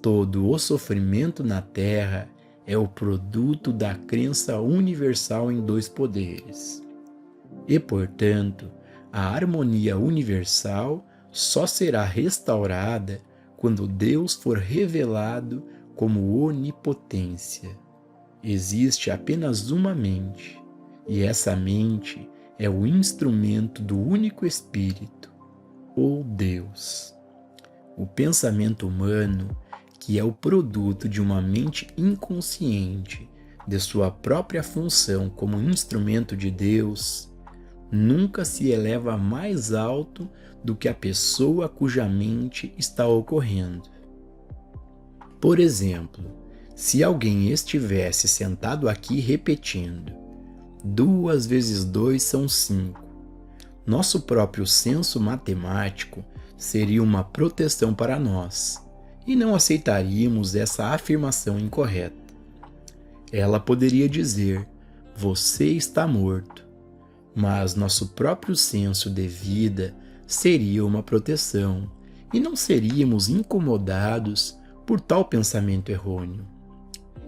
todo o sofrimento na Terra é o produto da crença universal em dois poderes. E, portanto, a harmonia universal só será restaurada quando Deus for revelado como onipotência. Existe apenas uma mente, e essa mente é o instrumento do único Espírito, ou Deus. O pensamento humano, que é o produto de uma mente inconsciente de sua própria função como instrumento de Deus, nunca se eleva mais alto do que a pessoa cuja mente está ocorrendo. Por exemplo, se alguém estivesse sentado aqui repetindo 2 vezes 2 são 5, nosso próprio senso matemático seria uma proteção para nós, e não aceitaríamos essa afirmação incorreta. Ela poderia dizer: você está morto, mas nosso próprio senso de vida seria uma proteção, e não seríamos incomodados por tal pensamento errôneo.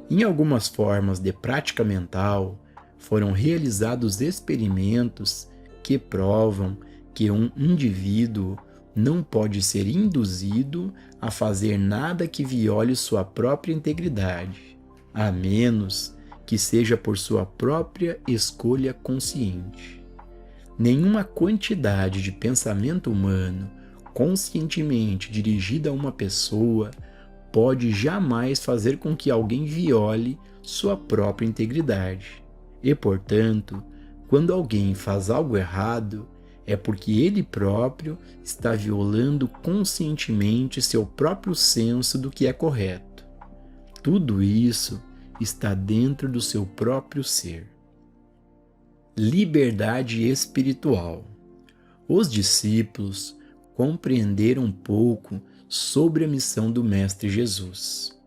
Em algumas formas de prática mental, foram realizados experimentos que provam que um indivíduo não pode ser induzido a fazer nada que viole sua própria integridade, a menos que seja por sua própria escolha consciente. Nenhuma quantidade de pensamento humano conscientemente dirigida a uma pessoa pode jamais fazer com que alguém viole sua própria integridade. E, portanto, quando alguém faz algo errado, é porque ele próprio está violando conscientemente seu próprio senso do que é correto. Tudo isso está dentro do seu próprio ser. Liberdade espiritual. Os discípulos compreenderam pouco sobre a missão do Mestre Jesus.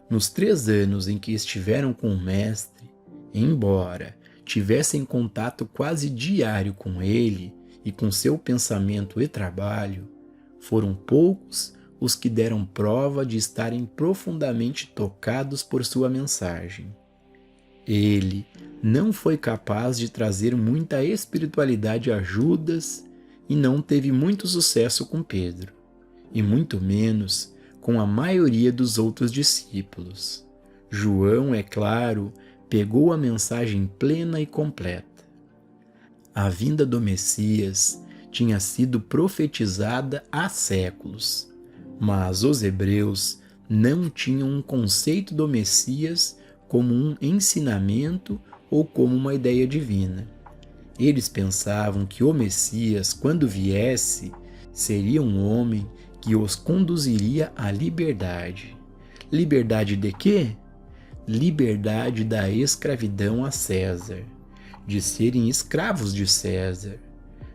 Nos 3 anos em que estiveram com o Mestre, embora tivessem contato quase diário com ele e com seu pensamento e trabalho, foram poucos os que deram prova de estarem profundamente tocados por sua mensagem. Ele não foi capaz de trazer muita espiritualidade a Judas e não teve muito sucesso com Pedro, e muito menos com a maioria dos outros discípulos. João, é claro, pegou a mensagem plena e completa. A vinda do Messias tinha sido profetizada há séculos, mas os hebreus não tinham um conceito do Messias como um ensinamento ou como uma ideia divina. Eles pensavam que o Messias, quando viesse, seria um homem que os conduziria à liberdade. Liberdade de quê? Liberdade da escravidão a César, de serem escravos de César.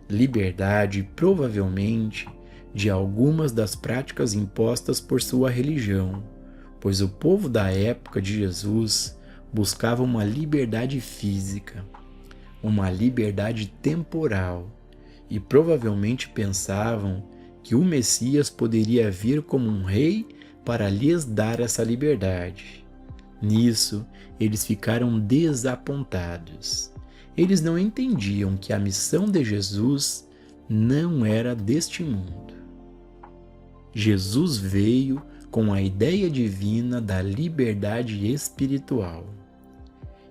Liberdade, provavelmente, de algumas das práticas impostas por sua religião, pois o povo da época de Jesus buscava uma liberdade física, uma liberdade temporal, e provavelmente pensavam que o Messias poderia vir como um rei para lhes dar essa liberdade. Nisso, eles ficaram desapontados. Eles não entendiam que a missão de Jesus não era deste mundo. Jesus veio com a ideia divina da liberdade espiritual.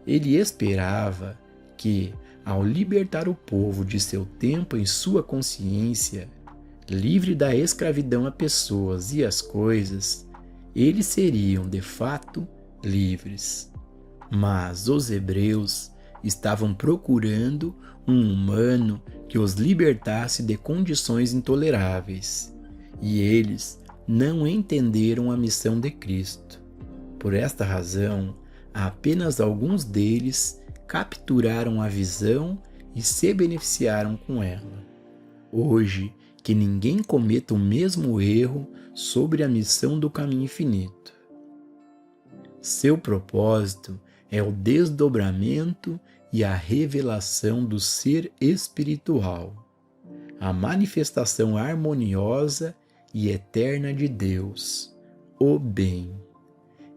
Ele esperava que, ao libertar o povo de seu tempo em sua consciência, livre da escravidão a pessoas e às coisas, eles seriam, de fato, livres. Mas os hebreus estavam procurando um humano que os libertasse de condições intoleráveis, e eles não entenderam a missão de Cristo. Por esta razão, apenas alguns deles capturaram a visão e se beneficiaram com ela. Hoje, que ninguém cometa o mesmo erro sobre a missão do caminho infinito. Seu propósito é o desdobramento e a revelação do ser espiritual, a manifestação harmoniosa e eterna de Deus, o bem.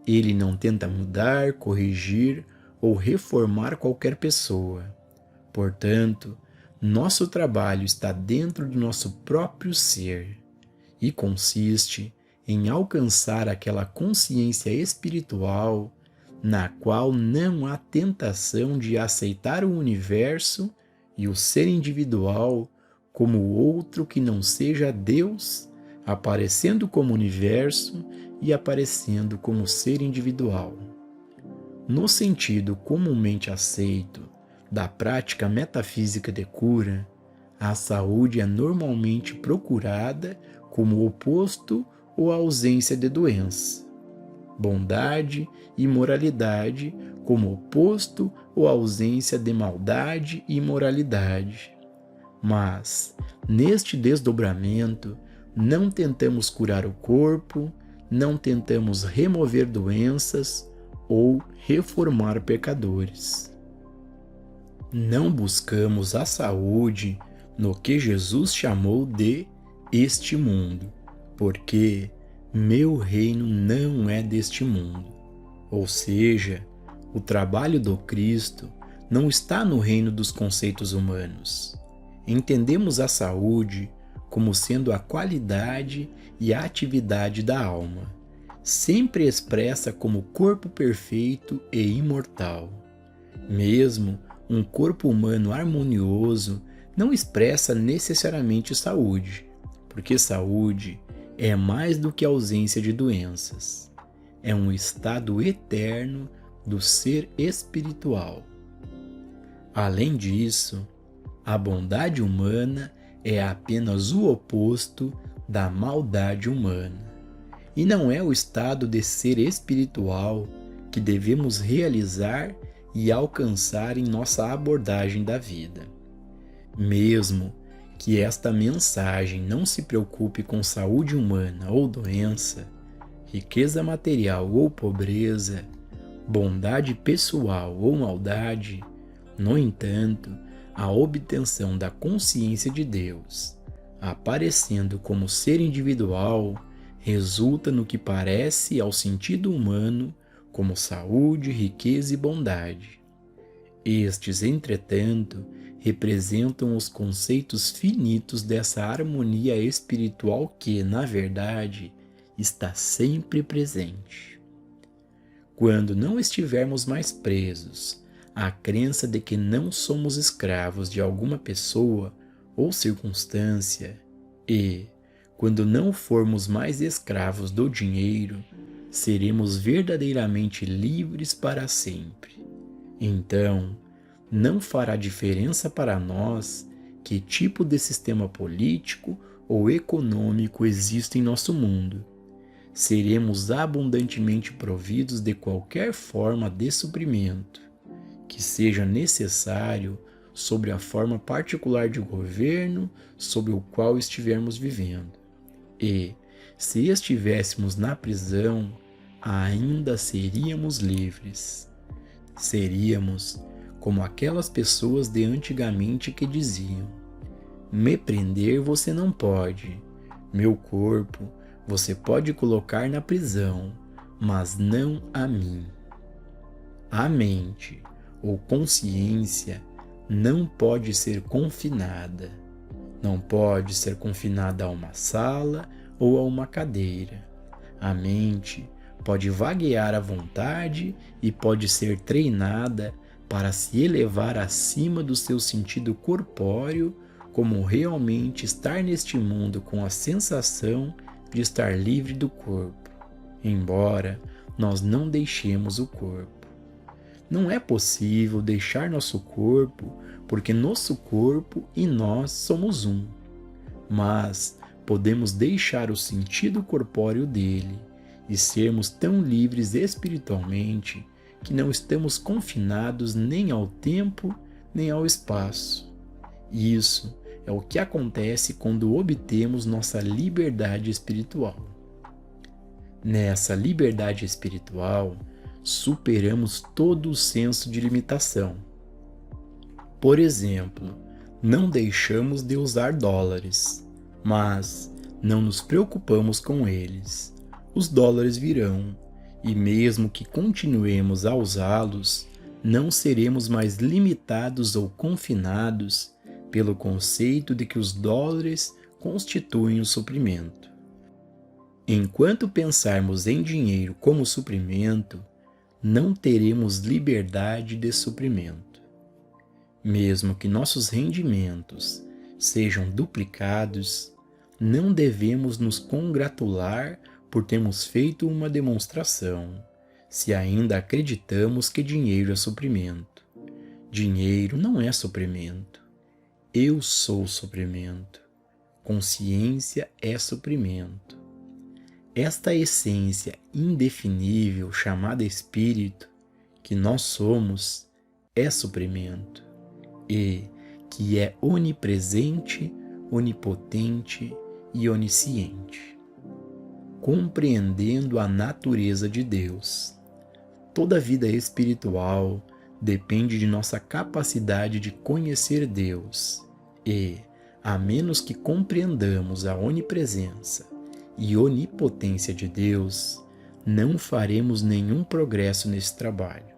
Ele não tenta mudar, corrigir ou reformar qualquer pessoa. Portanto, nosso trabalho está dentro do nosso próprio ser e consiste em alcançar aquela consciência espiritual na qual não há tentação de aceitar o universo e o ser individual como outro que não seja Deus, aparecendo como universo e aparecendo como ser individual. No sentido comumente aceito da prática metafísica de cura, a saúde é normalmente procurada como oposto ou ausência de doença. Bondade e moralidade como oposto ou ausência de maldade e imoralidade. Mas, neste desdobramento, não tentamos curar o corpo, não tentamos remover doenças ou reformar pecadores. Não buscamos a saúde no que Jesus chamou de este mundo, porque meu reino não é deste mundo. Ou seja, o trabalho do Cristo não está no reino dos conceitos humanos. Entendemos a saúde como sendo a qualidade e a atividade da alma, sempre expressa como corpo perfeito e imortal. Mesmo um corpo humano harmonioso não expressa necessariamente saúde, porque saúde é mais do que a ausência de doenças. É um estado eterno do ser espiritual. Além disso, a bondade humana é apenas o oposto da maldade humana. E não é o estado de ser espiritual que devemos realizar e alcançar em nossa abordagem da vida. Mesmo que esta mensagem não se preocupe com saúde humana ou doença, riqueza material ou pobreza, bondade pessoal ou maldade, no entanto, a obtenção da consciência de Deus, aparecendo como ser individual, resulta no que parece ao sentido humano como saúde, riqueza e bondade. Estes, entretanto, representam os conceitos finitos dessa harmonia espiritual que, na verdade, está sempre presente. Quando não estivermos mais presos à crença de que não somos escravos de alguma pessoa ou circunstância e, quando não formos mais escravos do dinheiro, seremos verdadeiramente livres para sempre. Então, não fará diferença para nós que tipo de sistema político ou econômico existe em nosso mundo. Seremos abundantemente providos de qualquer forma de suprimento que seja necessário sobre a forma particular de governo sobre o qual estivermos vivendo. E, se estivéssemos na prisão, ainda seríamos livres. Seríamos como aquelas pessoas de antigamente que diziam: me prender você não pode, meu corpo você pode colocar na prisão, mas não a mim. A mente ou consciência não pode ser confinada. Não pode ser confinada a uma sala ou a uma cadeira. A mente pode vaguear à vontade e pode ser treinada para se elevar acima do seu sentido corpóreo, como realmente estar neste mundo com a sensação de estar livre do corpo, embora nós não deixemos o corpo. Não é possível deixar nosso corpo, porque nosso corpo e nós somos um. Mas podemos deixar o sentido corpóreo dele e sermos tão livres espiritualmente que não estamos confinados nem ao tempo nem ao espaço. Isso é o que acontece quando obtemos nossa liberdade espiritual. Nessa liberdade espiritual, superamos todo o senso de limitação. Por exemplo, não deixamos de usar dólares, mas não nos preocupamos com eles, os dólares virão, e mesmo que continuemos a usá-los, não seremos mais limitados ou confinados pelo conceito de que os dólares constituem o suprimento. Enquanto pensarmos em dinheiro como suprimento, não teremos liberdade de suprimento. Mesmo que nossos rendimentos sejam duplicados, não devemos nos congratular por termos feito uma demonstração, se ainda acreditamos que dinheiro é suprimento. Dinheiro não é suprimento. Eu sou suprimento. Consciência é suprimento. Esta essência indefinível chamada espírito, que nós somos, é suprimento, e que é onipresente, onipotente e onisciente. Compreendendo a natureza de Deus. Toda vida espiritual depende de nossa capacidade de conhecer Deus e, a menos que compreendamos a onipresença e onipotência de Deus, não faremos nenhum progresso nesse trabalho.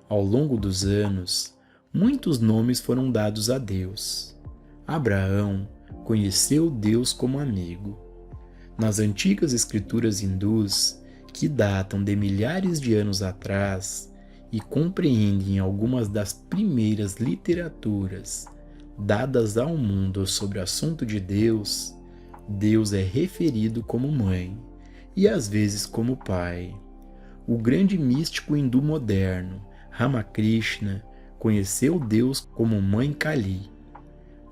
Ao longo dos anos, muitos nomes foram dados a Deus. Abraão conheceu Deus como amigo. Nas antigas escrituras hindus, que datam de milhares de anos atrás e compreendem algumas das primeiras literaturas dadas ao mundo sobre o assunto de Deus, Deus é referido como mãe e às vezes como pai. O grande místico hindu moderno, Ramakrishna, conheceu Deus como mãe Kali,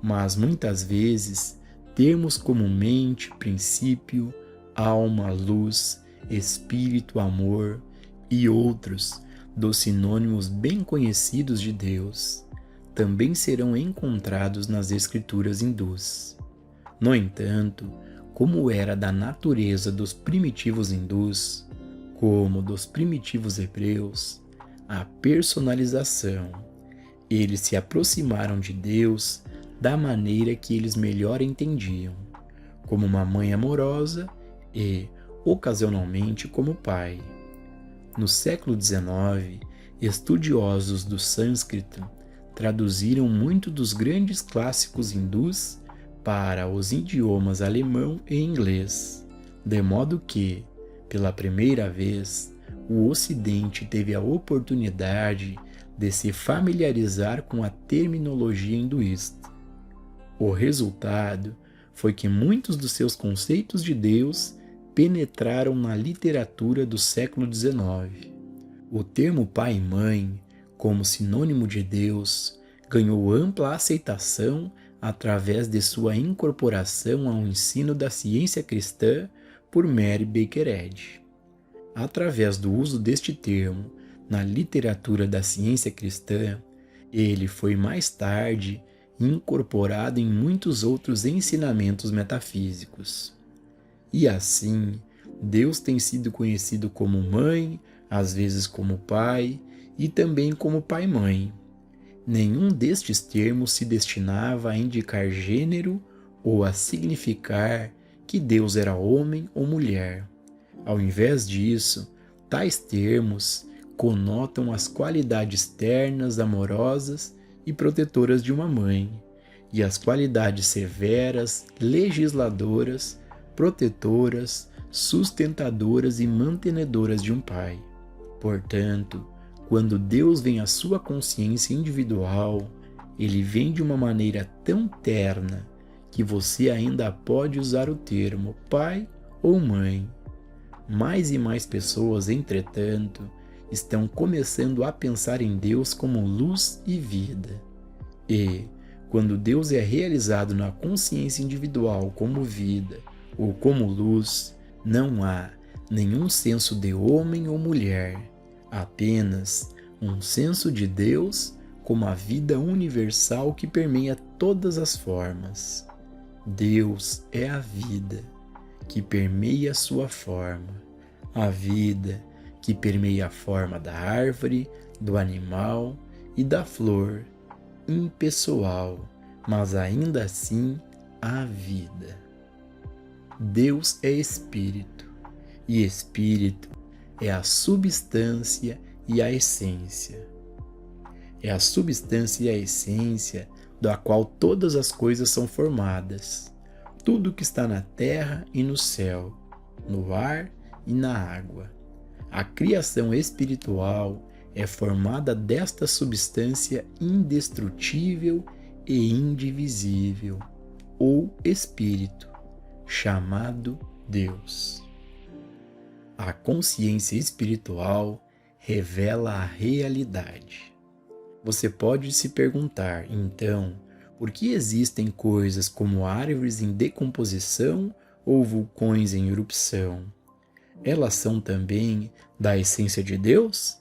mas muitas vezes termos comumente princípio, alma, luz, espírito, amor e outros dos sinônimos bem conhecidos de Deus também serão encontrados nas escrituras hindus. No entanto, como era da natureza dos primitivos hindus, como dos primitivos hebreus, a personalização. Eles se aproximaram de Deus da maneira que eles melhor entendiam, como uma mãe amorosa e, ocasionalmente, como pai. No século XIX, estudiosos do sânscrito traduziram muito dos grandes clássicos hindus para os idiomas alemão e inglês, de modo que, pela primeira vez, o Ocidente teve a oportunidade de se familiarizar com a terminologia hinduísta. O resultado foi que muitos dos seus conceitos de Deus penetraram na literatura do século XIX. O termo pai e mãe, como sinônimo de Deus, ganhou ampla aceitação através de sua incorporação ao ensino da ciência cristã por Mary Baker Eddy. Através do uso deste termo na literatura da ciência cristã, ele foi mais tarde incorporado em muitos outros ensinamentos metafísicos. E assim, Deus tem sido conhecido como mãe, às vezes como pai e também como pai-mãe. Nenhum destes termos se destinava a indicar gênero ou a significar que Deus era homem ou mulher. Ao invés disso, tais termos conotam as qualidades ternas, amorosas e protetoras de uma mãe, e as qualidades severas, legisladoras, protetoras, sustentadoras e mantenedoras de um pai. Portanto, quando Deus vem à sua consciência individual, ele vem de uma maneira tão terna que você ainda pode usar o termo pai ou mãe. Mais e mais pessoas, entretanto, estão começando a pensar em Deus como luz e vida. E, quando Deus é realizado na consciência individual como vida ou como luz, não há nenhum senso de homem ou mulher, apenas um senso de Deus como a vida universal que permeia todas as formas. Deus é a vida que permeia a sua forma, a vida que permeia a forma da árvore, do animal e da flor, impessoal, mas ainda assim a vida. Deus é espírito, e espírito é a substância e a essência. É a substância e a essência da qual todas as coisas são formadas. Tudo que está na terra e no céu, no ar e na água. A criação espiritual é formada desta substância indestrutível e indivisível, ou espírito, chamado Deus. A consciência espiritual revela a realidade. Você pode se perguntar, então, por que existem coisas como árvores em decomposição ou vulcões em erupção? Elas são também da essência de Deus?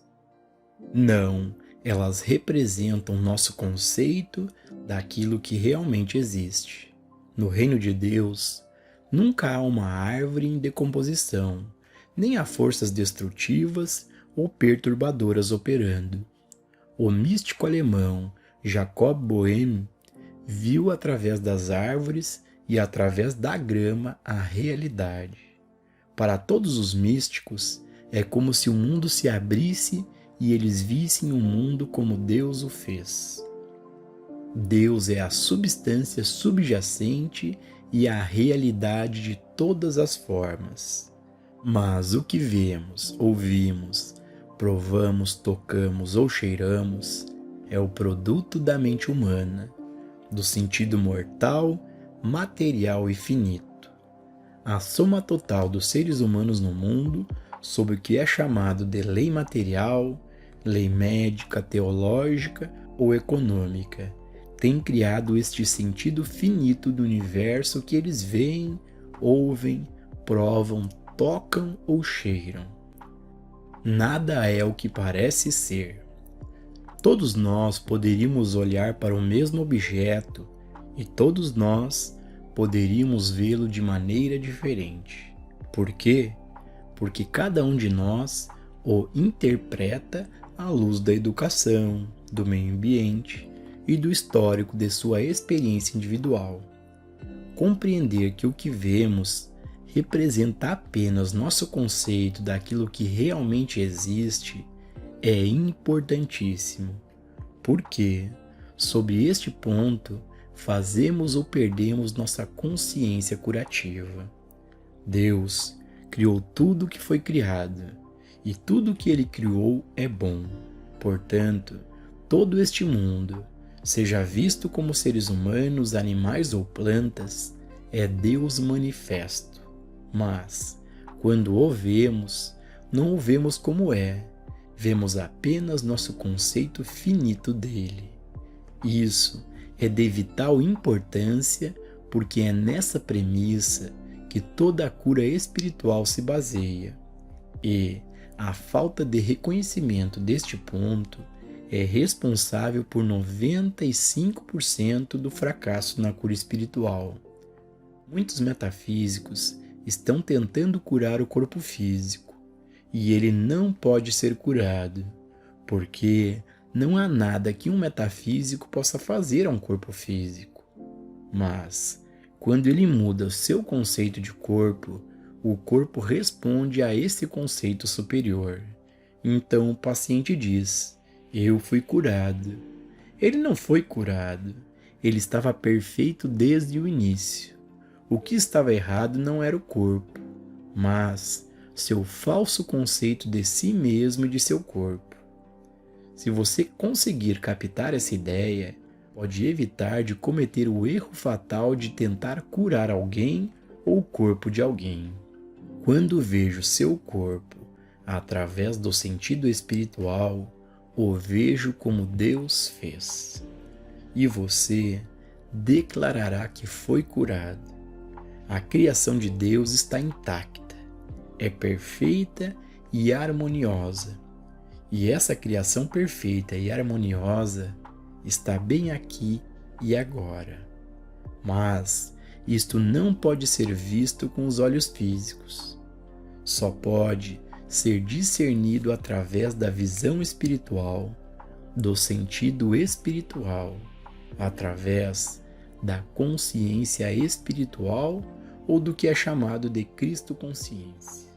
Não, elas representam nosso conceito daquilo que realmente existe. No reino de Deus, nunca há uma árvore em decomposição, nem há forças destrutivas ou perturbadoras operando. O místico alemão Jacob Boehme viu através das árvores e através da grama a realidade. Para todos os místicos, é como se o mundo se abrisse e eles vissem o mundo como Deus o fez. Deus é a substância subjacente e a realidade de todas as formas. Mas o que vemos, ouvimos, provamos, tocamos ou cheiramos é o produto da mente humana, do sentido mortal, material e finito. A soma total dos seres humanos no mundo, sob o que é chamado de lei material, lei médica, teológica ou econômica, tem criado este sentido finito do universo que eles veem, ouvem, provam, tocam ou cheiram. Nada é o que parece ser. Todos nós poderíamos olhar para o mesmo objeto e todos nós poderíamos vê-lo de maneira diferente. Por quê? Porque cada um de nós o interpreta à luz da educação, do meio ambiente e do histórico de sua experiência individual. Compreender que o que vemos representa apenas nosso conceito daquilo que realmente existe é importantíssimo, porque, sob este ponto, fazemos ou perdemos nossa consciência curativa. Deus criou tudo o que foi criado, e tudo o que Ele criou é bom. Portanto, todo este mundo, seja visto como seres humanos, animais ou plantas, é Deus manifesto. Mas, quando o vemos, não o vemos como é, vemos apenas nosso conceito finito dele. Isso é de vital importância porque é nessa premissa que toda a cura espiritual se baseia. E a falta de reconhecimento deste ponto é responsável por 95% do fracasso na cura espiritual. Muitos metafísicos estão tentando curar o corpo físico, e ele não pode ser curado, porque não há nada que um metafísico possa fazer a um corpo físico. Mas, quando ele muda o seu conceito de corpo, o corpo responde a esse conceito superior. Então o paciente diz: eu fui curado. Ele não foi curado, ele estava perfeito desde o início. O que estava errado não era o corpo, mas seu falso conceito de si mesmo e de seu corpo. Se você conseguir captar essa ideia, pode evitar de cometer o erro fatal de tentar curar alguém ou o corpo de alguém. Quando vejo seu corpo através do sentido espiritual, o vejo como Deus fez. E você declarará que foi curado. A criação de Deus está intacta, é perfeita e harmoniosa. E essa criação perfeita e harmoniosa está bem aqui e agora. Mas isto não pode ser visto com os olhos físicos. Só pode ser discernido através da visão espiritual, do sentido espiritual, através da consciência espiritual ou do que é chamado de Cristo consciência.